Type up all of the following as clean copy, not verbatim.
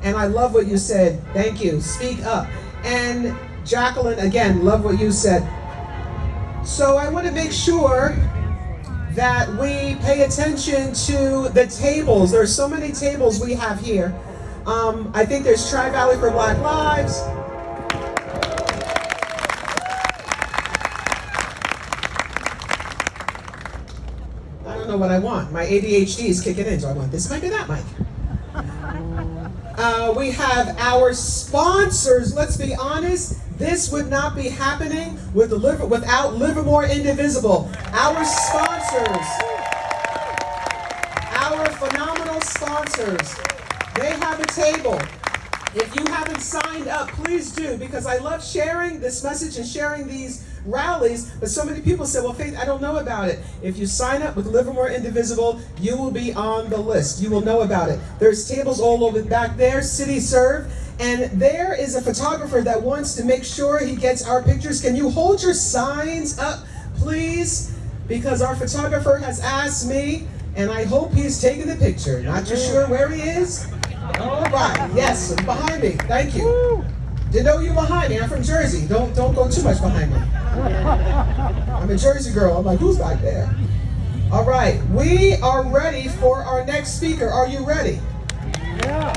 And I love what you said. Thank you. Speak up. And Jacqueline, again, love what you said. So I want to make sure that we pay attention to the tables. There are so many tables we have here. I think there's Tri-Valley for Black Lives. I don't know what I want. My ADHD is kicking in, so I want this mic or that mic. We have our sponsors. Let's be honest, this would not be happening without Livermore Indivisible. Our sponsors, our phenomenal sponsors, they have a table. If you haven't signed up, please do, because I love sharing this message and sharing these rallies, but so many people say, well, Faith, I don't know about it. If you sign up with Livermore Indivisible, you will be on the list. You will know about it. There's tables all over back there, City Serve, and there is a photographer that wants to make sure he gets our pictures. Can you hold your signs up, please? Because our photographer has asked me, and I hope he's taking the picture. Not too sure where he is. All right, yes, behind me. Thank you. Didn't know you were behind me. I'm from Jersey. Don't go too much behind me. I'm a Jersey girl. I'm like, who's back there? All right, we are ready for our next speaker. Are you ready? Yeah.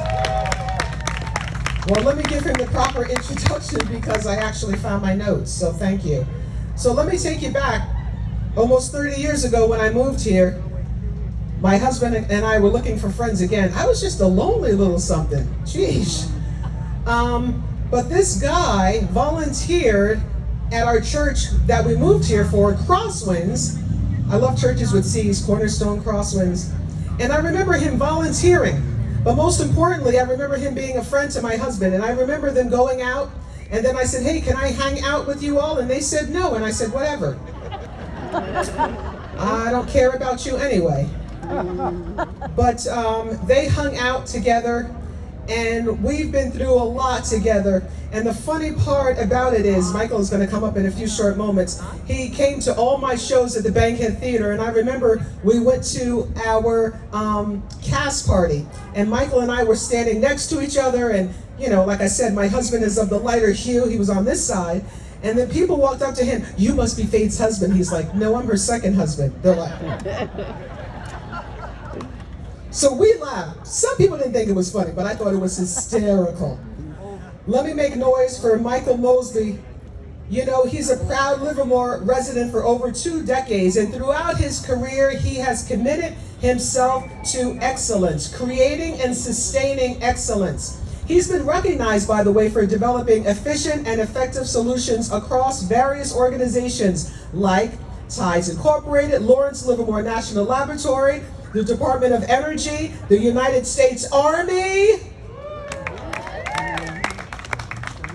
Well, let me give him the proper introduction because I actually found my notes, so thank you. So let me take you back almost 30 years ago when I moved here. My husband and I were looking for friends again. I was just a lonely little something. Jeez. But this guy volunteered at our church that we moved here for, Crosswinds. I love churches with C's, Cornerstone, Crosswinds. And I remember him volunteering. But most importantly, I remember him being a friend to my husband. And I remember them going out. And then I said, hey, can I hang out with you all? And they said no. And I said, whatever. I don't care about you anyway. But they hung out together, and we've been through a lot together. And the funny part about it is, Michael is going to come up in a few short moments. He came to all my shows at the Bankhead Theater, and I remember we went to our cast party, and Michael and I were standing next to each other, and you know, like I said, my husband is of the lighter hue. He was on this side. And then people walked up to him, you must be Faith's husband. He's like, no, I'm her second husband. They're like... So we laughed. Some people didn't think it was funny, but I thought it was hysterical. Let me make noise for Michael Mosby. You know, he's a proud Livermore resident for over 2 decades, and throughout his career, he has committed himself to excellence, creating and sustaining excellence. He's been recognized, by the way, for developing efficient and effective solutions across various organizations like Tides Incorporated, Lawrence Livermore National Laboratory, the Department of Energy, the United States Army,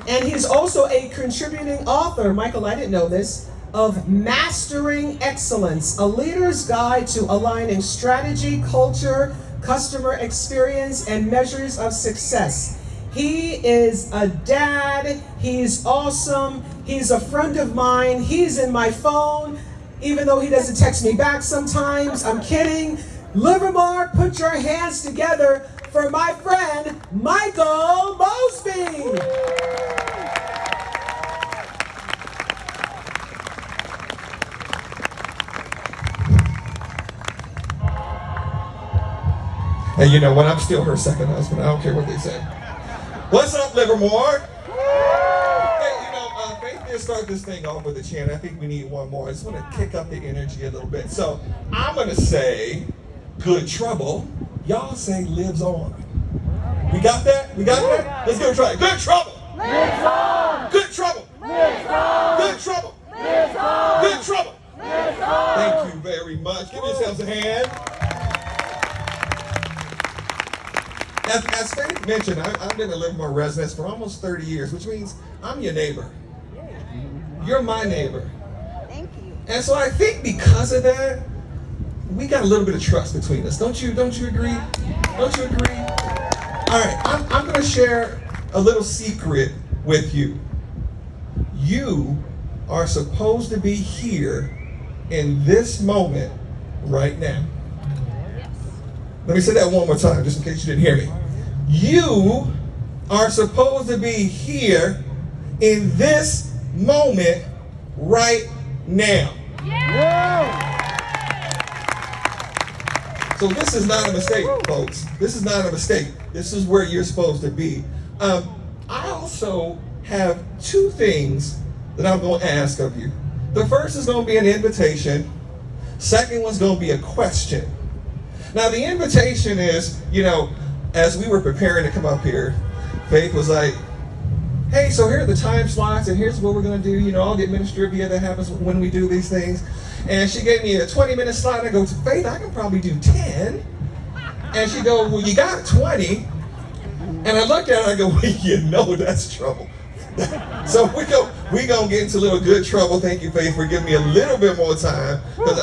and he's also a contributing author, Michael, I didn't know this, of Mastering Excellence, a leader's guide to aligning strategy, culture, customer experience, and measures of success. He is a dad, he's awesome, he's a friend of mine, he's in my phone, even though he doesn't text me back sometimes. I'm kidding. Livermore, put your hands together for my friend, Michael Mosby. Hey, you know what? I'm still her second husband. I don't care what they say. What's up, Livermore? Hey, you know, Faith did start this thing off with a chant. I think we need one more. I just want to kick up the energy a little bit. So I'm going to say, good trouble. Y'all say lives on. We got that? We got that? Let's give it a try. Good trouble. Lives on. Good trouble. Lives on. Good trouble. Lives on. Good trouble. Lives on. Thank you very much. Give yourselves a hand. As Faith mentioned, I've been a Livermore resident for almost 30 years, which means I'm your neighbor. You're my neighbor. Thank you. And so I think because of that, we got a little bit of trust between us. Don't you agree? Don't you agree? All right, I'm going to share a little secret with you. You are supposed to be here in this moment right now. Let me say that one more time, just in case you didn't hear me. You are supposed to be here in this moment right now. So this is not a mistake, folks. This is not a mistake. This is where you're supposed to be. I also have two things that I'm going to ask of you. The first is going to be an invitation. Second one's going to be a question. Now the invitation is, as we were preparing to come up here, Faith was like, hey, so here are the time slots, and here's what we're going to do, all the administrivia that happens when we do these things. And she gave me a 20-minute slot, and I go, Faith, I can probably do 10. And she goes, well, you got 20. And I looked at her, and I go, well, that's trouble. So we're going to get into a little good trouble. Thank you, Faith, for giving me a little bit more time. Because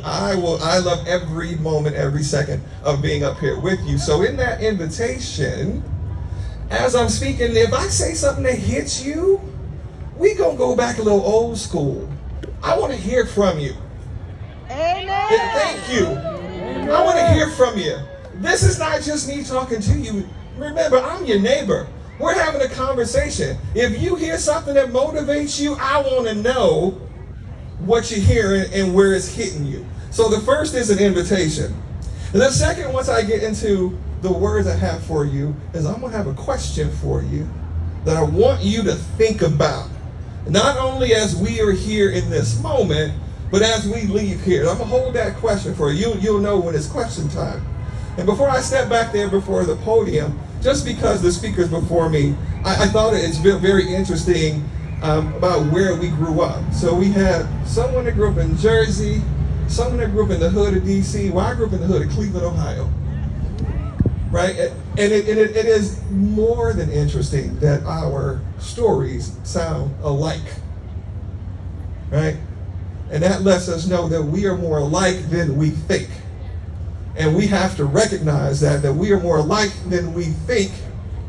I love every moment, every second of being up here with you. So in that invitation, as I'm speaking, if I say something that hits you, we going to go back a little old school. I want to hear from you. Amen. And thank you. Amen. I want to hear from you. This is not just me talking to you. Remember, I'm your neighbor. We're having a conversation. If you hear something that motivates you, I want to know what you're hearing and where it's hitting you. So the first is an invitation. And the second, once I get into the words I have for you, is I'm going to have a question for you that I want you to think about. Not only as we are here in this moment, but as we leave here. I'm going to hold that question for you. You'll know when it's question time. And before I step back there before the podium, just because the speakers before me, I thought it's very interesting about where we grew up. So we had someone that grew up in Jersey, someone that grew up in the hood of D.C. Well, I grew up in the hood of Cleveland, Ohio. Right? And it is more than interesting that our stories sound alike. Right? And that lets us know that we are more alike than we think. And we have to recognize that we are more alike than we think.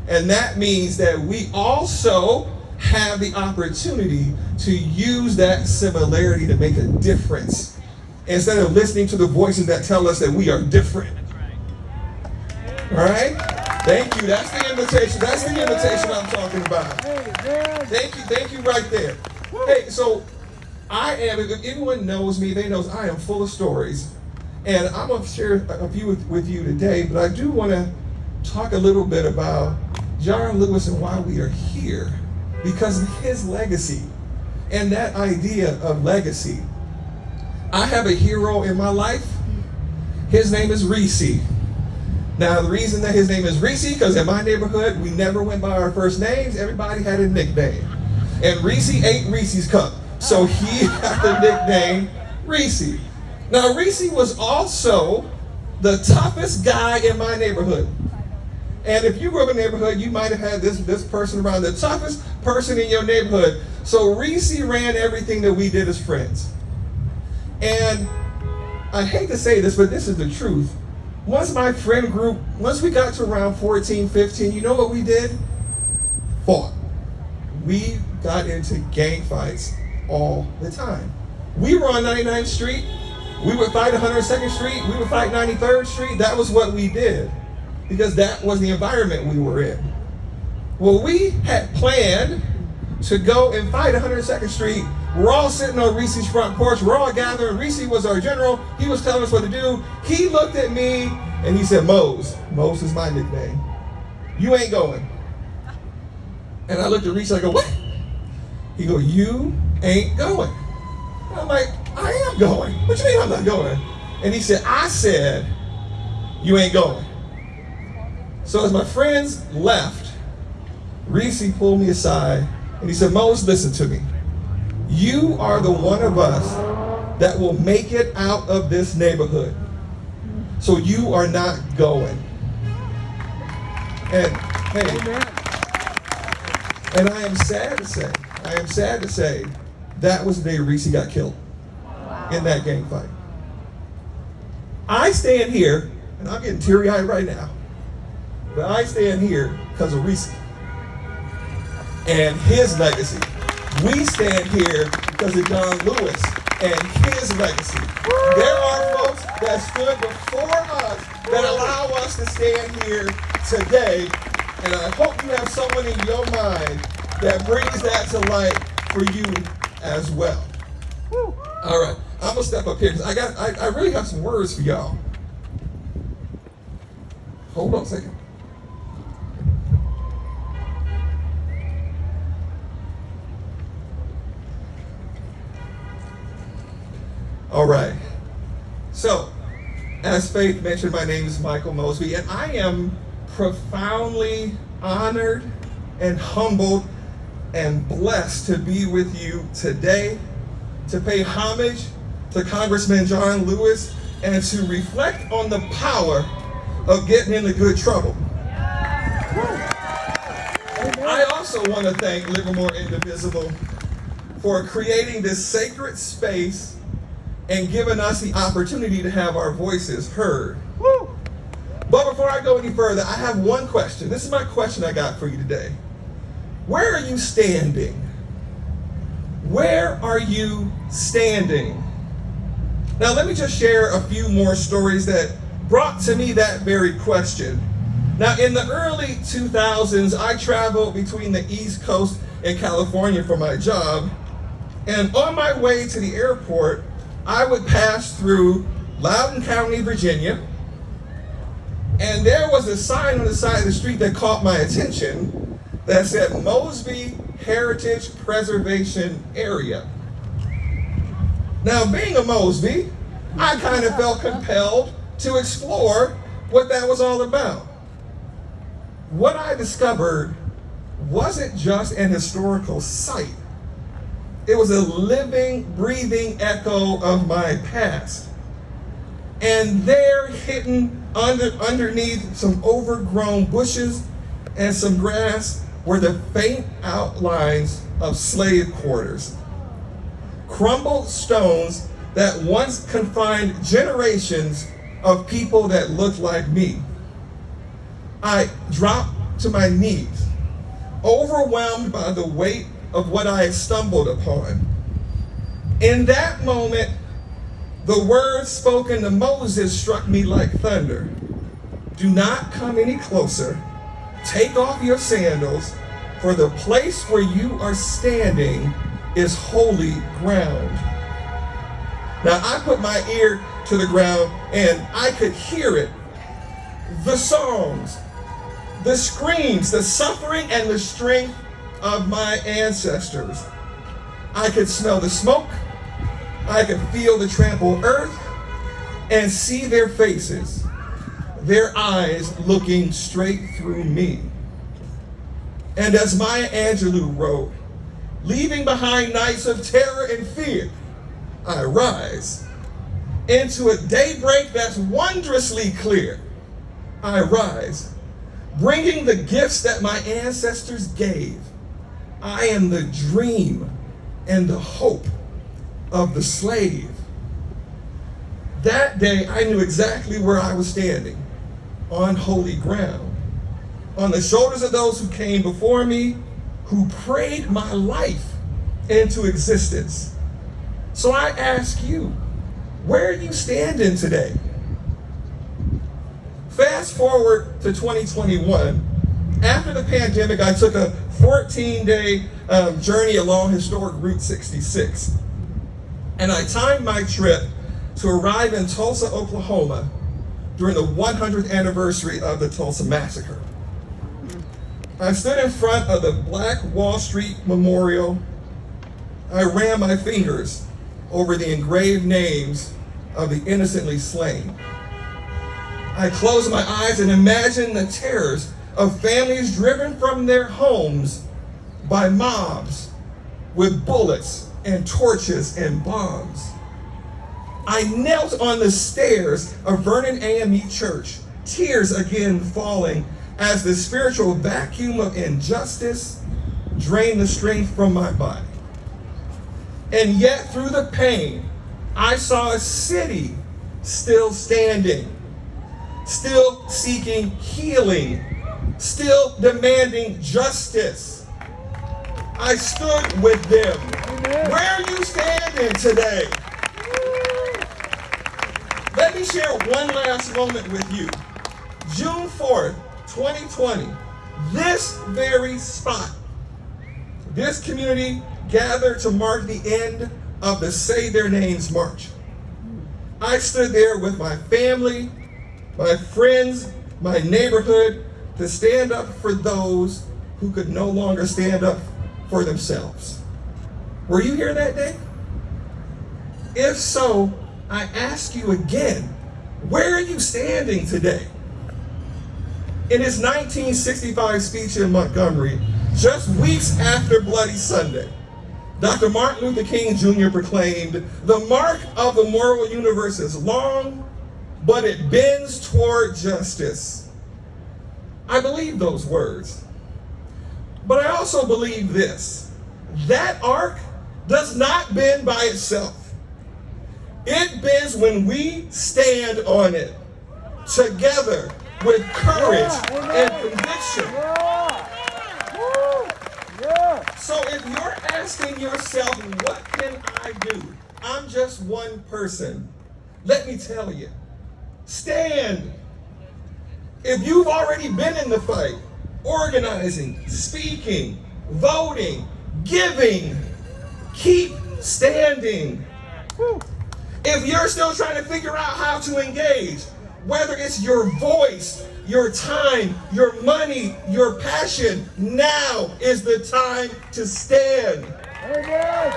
And that means that we also have the opportunity to use that similarity to make a difference. Instead of listening to the voices that tell us that we are different. All right? Thank you. That's the invitation. That's the invitation I'm talking about. Thank you right there. Hey, so if anyone knows me, they know I am full of stories. And I'm going to share a few with you today, but I do want to talk a little bit about John Lewis and why we are here. Because of his legacy and that idea of legacy. I have a hero in my life. His name is Reese. Now, the reason that his name is Reese, because in my neighborhood, we never went by our first names. Everybody had a nickname. And Reese ate Reese's cup. So he got the nickname Reese. Now, Reese was also the toughest guy in my neighborhood. And if you grew up in a neighborhood, you might have had this person around, the toughest person in your neighborhood. So Reese ran everything that we did as friends. And I hate to say this, but this is the truth. Once my friend group, once we got to around 14, 15, you know what we did? Fought. We got into gang fights all the time. We were on 99th Street. We would fight 102nd Street. We would fight 93rd Street. That was what we did because that was the environment we were in. Well, we had planned to go and fight 102nd Street. We're all sitting on Reese's front porch. We're all gathering. Reese was our general. He was telling us what to do. He looked at me and he said, Mose. Mose is my nickname. You ain't going. And I looked at Reese. I go, what? He go, you ain't going. And I'm like, I am going. What you mean I'm not going? And he said, I said, you ain't going. So as my friends left, Reese pulled me aside and he said, Mose, listen to me. You are the one of us that will make it out of this neighborhood. So you are not going. And hey, and I am sad to say, that was the day Reese got killed in that gang fight. I stand here, and I'm getting teary-eyed right now, but I stand here because of Reese and his legacy. We stand here because of John Lewis and his legacy. There are folks that stood before us that allow us to stand here today And I hope you have someone in your mind that brings that to light for you as well. All right, I'm gonna step up here because I really have some words for y'all. Hold on a second. All right. So, as Faith mentioned, my name is Michael Mosby, and I am profoundly honored and humbled and blessed to be with you today, to pay homage to Congressman John Lewis, and to reflect on the power of getting into good trouble. I also want to thank Livermore Indivisible for creating this sacred space and giving us the opportunity to have our voices heard. But before I go any further, I have one question. This is my question I got for you today. Where are you standing? Where are you standing? Now let me just share a few more stories that brought to me that very question. Now in the early 2000s, I traveled between the East Coast and California for my job. And on my way to the airport, I would pass through Loudoun County, Virginia, and there was a sign on the side of the street that caught my attention that said Mosby Heritage Preservation Area. Now, being a Mosby, I kind of felt compelled to explore what that was all about. What I discovered wasn't just an historical site. It was a living, breathing echo of my past. And there, hidden underneath some overgrown bushes and some grass, were the faint outlines of slave quarters. Crumbled stones that once confined generations of people that looked like me. I dropped to my knees, overwhelmed by the weight of what I had stumbled upon. In that moment, the words spoken to Moses struck me like thunder. Do not come any closer. Take off your sandals, for the place where you are standing is holy ground. Now I put my ear to the ground and I could hear it. The songs, the screams, the suffering, and the strength of my ancestors. I could smell the smoke, I could feel the trampled earth, and see their faces, their eyes looking straight through me. And as Maya Angelou wrote, leaving behind nights of terror and fear, I rise into a daybreak that's wondrously clear. I rise, bringing the gifts that my ancestors gave. I am the dream and the hope of the slave. That day, I knew exactly where I was standing, on holy ground, on the shoulders of those who came before me, who prayed my life into existence. So I ask you, where are you standing today? Fast forward to 2021. After the pandemic, I took a 14-day journey along historic Route 66. And I timed my trip to arrive in Tulsa, Oklahoma during the 100th anniversary of the Tulsa Massacre. I stood in front of the Black Wall Street Memorial. I ran my fingers over the engraved names of the innocently slain. I closed my eyes and imagined the terrors of families driven from their homes by mobs with bullets and torches and bombs. I knelt on the stairs of Vernon AME Church, tears again falling as the spiritual vacuum of injustice drained the strength from my body. And yet through the pain, I saw a city still standing, still seeking healing, still demanding justice. I stood with them. Amen. Where are you standing today? Let me share one last moment with you. June 4th, 2020, this very spot, this community gathered to mark the end of the Say Their Names March. I stood there with my family, my friends, my neighborhood, to stand up for those who could no longer stand up for themselves. Were you here that day? If so, I ask you again, where are you standing today? In his 1965 speech in Montgomery, just weeks after Bloody Sunday, Dr. Martin Luther King Jr. proclaimed, "The mark of the moral universe is long, but it bends toward justice." I believe those words. But I also believe this: that arc does not bend by itself. It bends when we stand on it together with courage and conviction. So if you're asking yourself, what can I do? I'm just one person. Let me tell you, stand. If you've already been in the fight, organizing, speaking, voting, giving, keep standing. If you're still trying to figure out how to engage, whether it's your voice, your time, your money, your passion, now is the time to stand. Amen.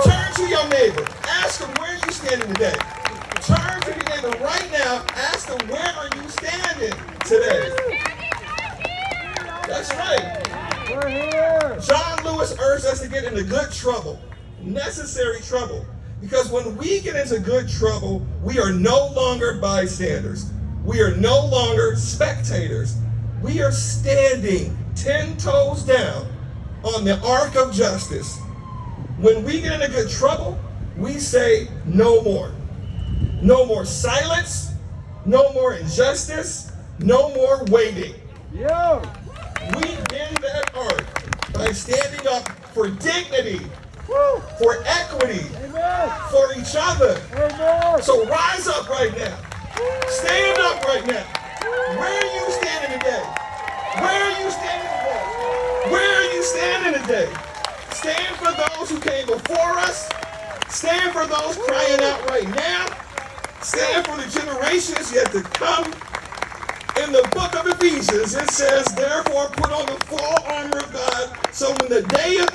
Turn to your neighbor. Ask them, where are you standing today? Turn to your neighbor right now. Ask them, where are you standing today? That's right. We're here. John Lewis urged us to get into good trouble, necessary trouble. Because when we get into good trouble, we are no longer bystanders. We are no longer spectators. We are standing 10 toes down on the arc of justice. When we get into good trouble, we say no more. No more silence, no more injustice, no more waiting. Yo. We bend that arc by standing up for dignity, Woo. for equity, Amen. for each other. Amen. So rise up right now. Stand up right now. Where are you standing today? Where are you standing today? Where are you standing today? Stand for those who came before us. Stand for those crying out right now. Stand for the generations yet to come. In the book of Ephesians, it says, therefore put on the full armor of God, so when the day of